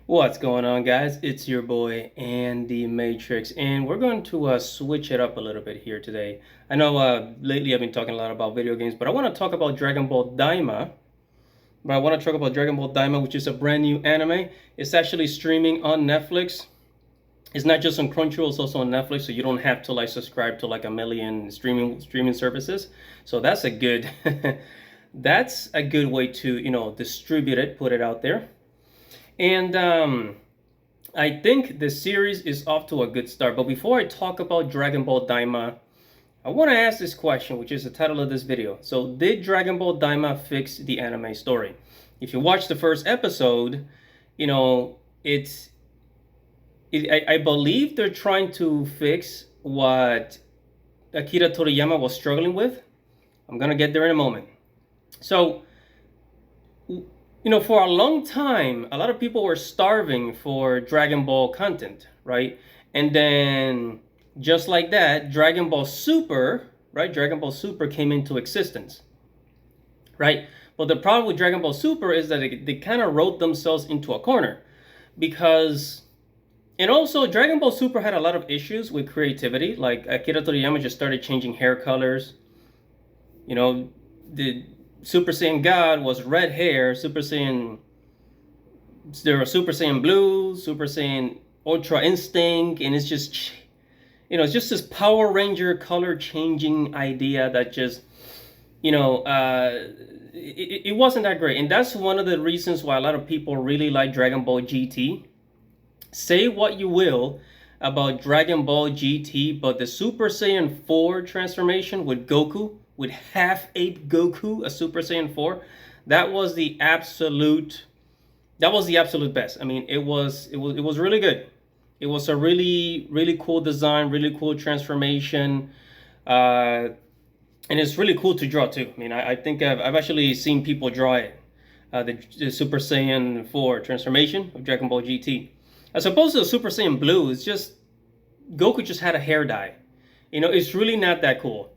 What's going on, guys? It's your boy Andy Matrix, and we're going to switch it up a little bit here today. I know lately I've been talking a lot about video games, but I want to talk about Dragon Ball Daima. But I want to talk about Dragon Ball Daima, which is a brand new anime. It's actually streaming on Netflix. It's not just on Crunchyroll; it's also on Netflix, so you don't have to like subscribe to like a million streaming services. So that's a good that's a good way to distribute it, put it out there. And I think the series is off to a good start. But before I talk about Dragon Ball Daima, I want to ask this question, which is the title of this video. So, did Dragon Ball Daima fix the anime story? If you watch the first episode, I believe they're trying to fix what Akira Toriyama was struggling with. I'm gonna get there in a moment. So, for a long time, a lot of people were starving for Dragon Ball content, right? And then, just like that, Dragon Ball Super, right? Dragon Ball Super came into existence, right? But the problem with Dragon Ball Super is that they kind of wrote themselves into a corner because, and also Dragon Ball Super had a lot of issues with creativity. Like Akira Toriyama just started changing hair colors. The Super Saiyan God was red hair. There were Super Saiyan Blue, Super Saiyan Ultra Instinct, and it's just, it's just this Power Ranger color changing idea that just, it wasn't that great. And that's one of the reasons why a lot of people really like Dragon Ball GT. Say what you will about Dragon Ball GT, but the Super Saiyan 4 transformation with Goku, with half-ape Goku, a Super Saiyan 4, that was the absolute best. I mean, it was really good. It was a really cool design, really cool transformation, and it's really cool to draw too. I mean, I think I've actually seen people draw it, the Super Saiyan 4 transformation of Dragon Ball GT. As opposed to the Super Saiyan Blue, it's just Goku just had a hair dye. It's really not that cool.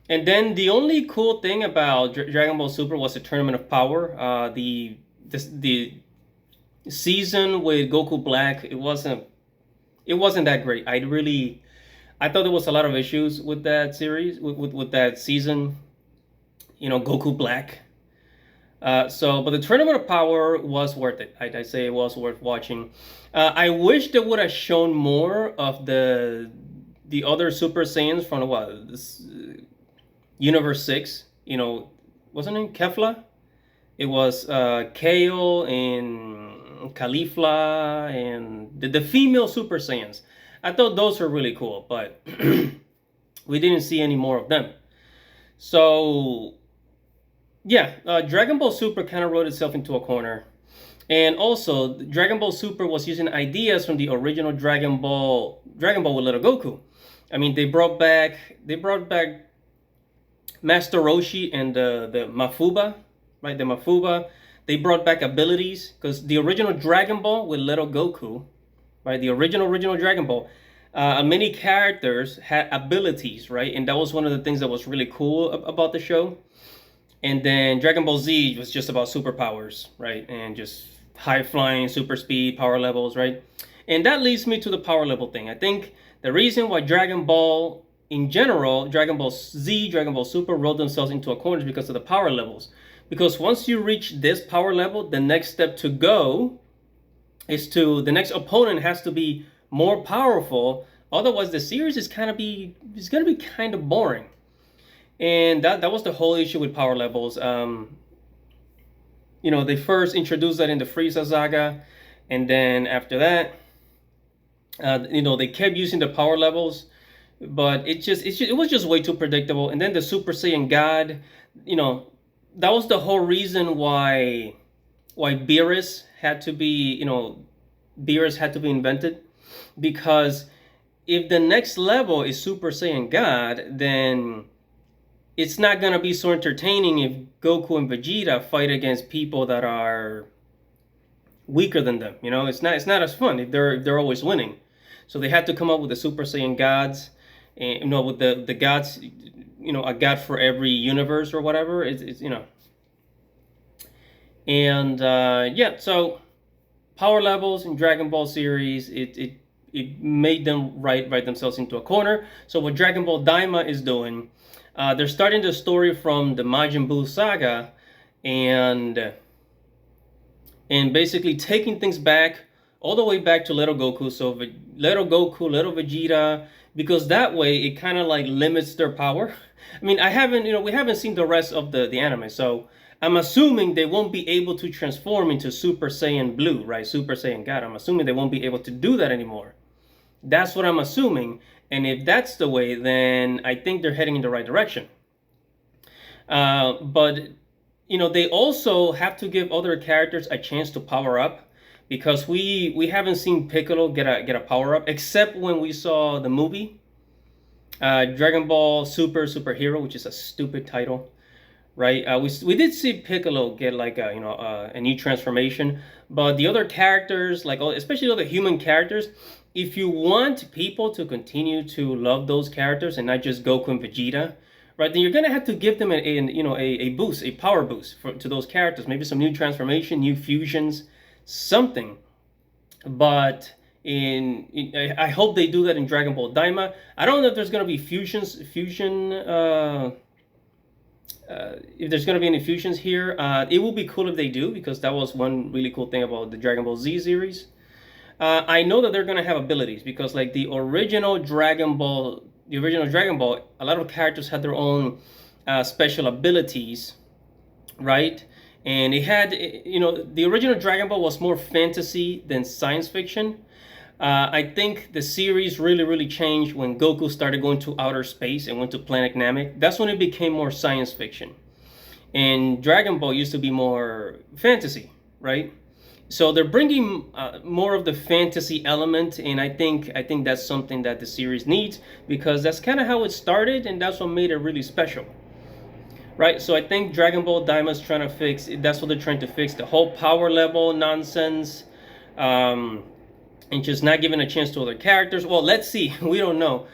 And then the only cool thing about Dragon Ball Super was the Tournament of Power. The season with Goku Black, it wasn't that great. I thought there was a lot of issues with that series, with that season. Goku Black. But the Tournament of Power was worth it. I say it was worth watching. I wish they would have shown more of the other Super Saiyans from this Universe 6. Wasn't it Kefla? It was Kale and Caulifla and the female Super Saiyans. I thought those were really cool, but we didn't see any more of them. So yeah, Dragon Ball Super kind of wrote itself into a corner. And also, Dragon Ball Super was using ideas from the original Dragon Ball with Little Goku. I mean, they brought back Master Roshi and the Mafuba, right? The Mafuba. They brought back abilities because the original Dragon Ball with Little Goku, right? The original Dragon Ball. Many characters had abilities, right? And that was one of the things that was really cool about the show. And then Dragon Ball Z was just about superpowers, right? And just high flying, super speed, power levels, right? And that leads me to the power level thing. I think the reason why Dragon Ball in general, Dragon Ball Z, Dragon Ball Super wrote themselves into a corner is because of the power levels. Because once you reach this power level, the next step to go is the next opponent has to be more powerful. Otherwise, the series is gonna be kind of boring. And that was the whole issue with power levels. They first introduced that in the Frieza saga, and then after that, they kept using the power levels, but it was just way too predictable. And then the Super Saiyan God, that was the whole reason why Beerus had to be invented, because if the next level is Super Saiyan God, then it's not gonna be so entertaining if Goku and Vegeta fight against people that are weaker than them. It's not as fun if they're always winning. So they had to come up with the Super Saiyan gods, and with the gods, a god for every universe or whatever. And yeah, so power levels in Dragon Ball series. It made them write themselves into a corner. So what Dragon Ball Daima is doing, they're starting the story from the Majin Buu saga, and basically taking things back all the way back to little Goku. So little Goku, little Vegeta, because that way it kind of like limits their power. I mean, we haven't seen the rest of the anime, so I'm assuming they won't be able to transform into Super Saiyan Blue, right? Super Saiyan God. I'm assuming they won't be able to do that anymore. That's what I'm assuming. And if that's the way, then I think they're heading in the right direction. But they also have to give other characters a chance to power up, because we haven't seen Piccolo get a power up except when we saw the movie Dragon Ball Superhero, which is a stupid title, right? We did see Piccolo get like a new transformation, but the other characters, like especially other human characters, if you want people to continue to love those characters and not just Goku and Vegeta, right, then you're gonna have to give them a boost, a power boost to those characters. Maybe some new transformation, new fusions, something. But I hope they do that in Dragon Ball Daima. I don't know if there's gonna be fusion. If there's gonna be any fusions here, it will be cool if they do, because that was one really cool thing about the Dragon Ball Z series. I know that they're gonna have abilities, because like the original Dragon Ball, a lot of characters had their own special abilities, right? And it had, the original Dragon Ball was more fantasy than science fiction. I think the series really changed when Goku started going to outer space and went to Planet Namek. That's when it became more science fiction. And Dragon Ball used to be more fantasy, right? So they're bringing more of the fantasy element, and I think that's something that the series needs, because that's kind of how it started, and that's what made it really special, right? So I think Dragon Ball Daima is trying to fix. That's what they're trying to fix, the whole power level nonsense, and just not giving a chance to other characters. Well, let's see. We don't know.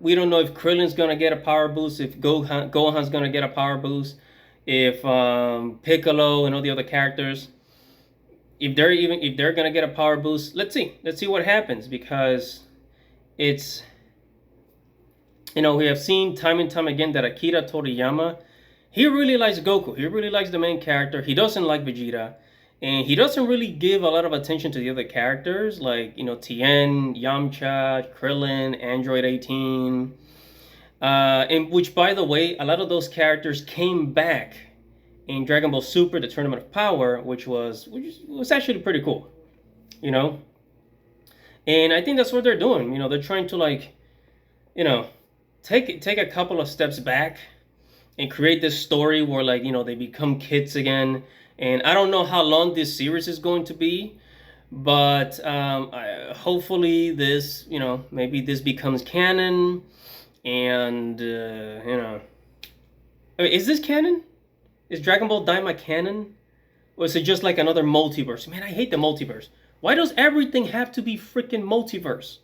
We don't know if Krillin's gonna get a power boost, if Gohan's gonna get a power boost, if Piccolo and all the other characters, if they're gonna get a power boost. Let's see what happens, because it's, we have seen time and time again that Akira Toriyama, he really likes Goku, he really likes the main character, he doesn't like Vegeta, and he doesn't really give a lot of attention to the other characters, like Tien, Yamcha, Krillin, Android 18, and which, by the way, a lot of those characters came back in Dragon Ball Super, the Tournament of Power, which was actually pretty cool, And I think that's what they're doing. They're trying to, like, take a couple of steps back and create this story where, like, they become kids again. And I don't know how long this series is going to be, but hopefully this, maybe this becomes canon. And I mean, is this canon? Is Dragon Ball Daima canon? Or is it just like another multiverse? Man, I hate the multiverse. Why does everything have to be freaking multiverse?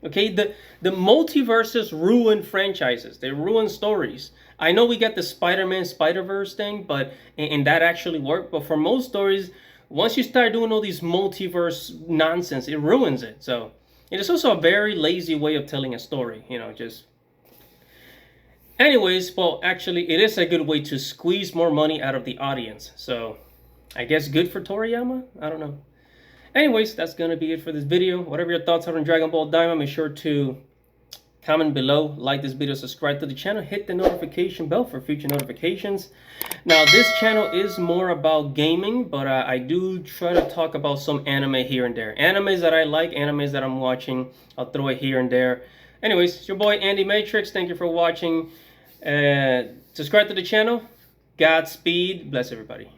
Okay, the multiverses ruin franchises. They ruin stories. I know we got the Spider-Man Spider-Verse thing, but and that actually worked. But for most stories, once you start doing all these multiverse nonsense, it ruins it. So it is also a very lazy way of telling a story. Just. Anyways, well, actually, it is a good way to squeeze more money out of the audience. So, I guess good for Toriyama? I don't know. Anyways, that's going to be it for this video. Whatever your thoughts are on Dragon Ball Daima, make sure to comment below, like this video, subscribe to the channel, hit the notification bell for future notifications. Now, this channel is more about gaming, but I do try to talk about some anime here and there. Animes that I like, animes that I'm watching, I'll throw it here and there. Anyways, it's your boy Andy Matrix. Thank you for watching. Subscribe to the channel. Godspeed. Bless everybody.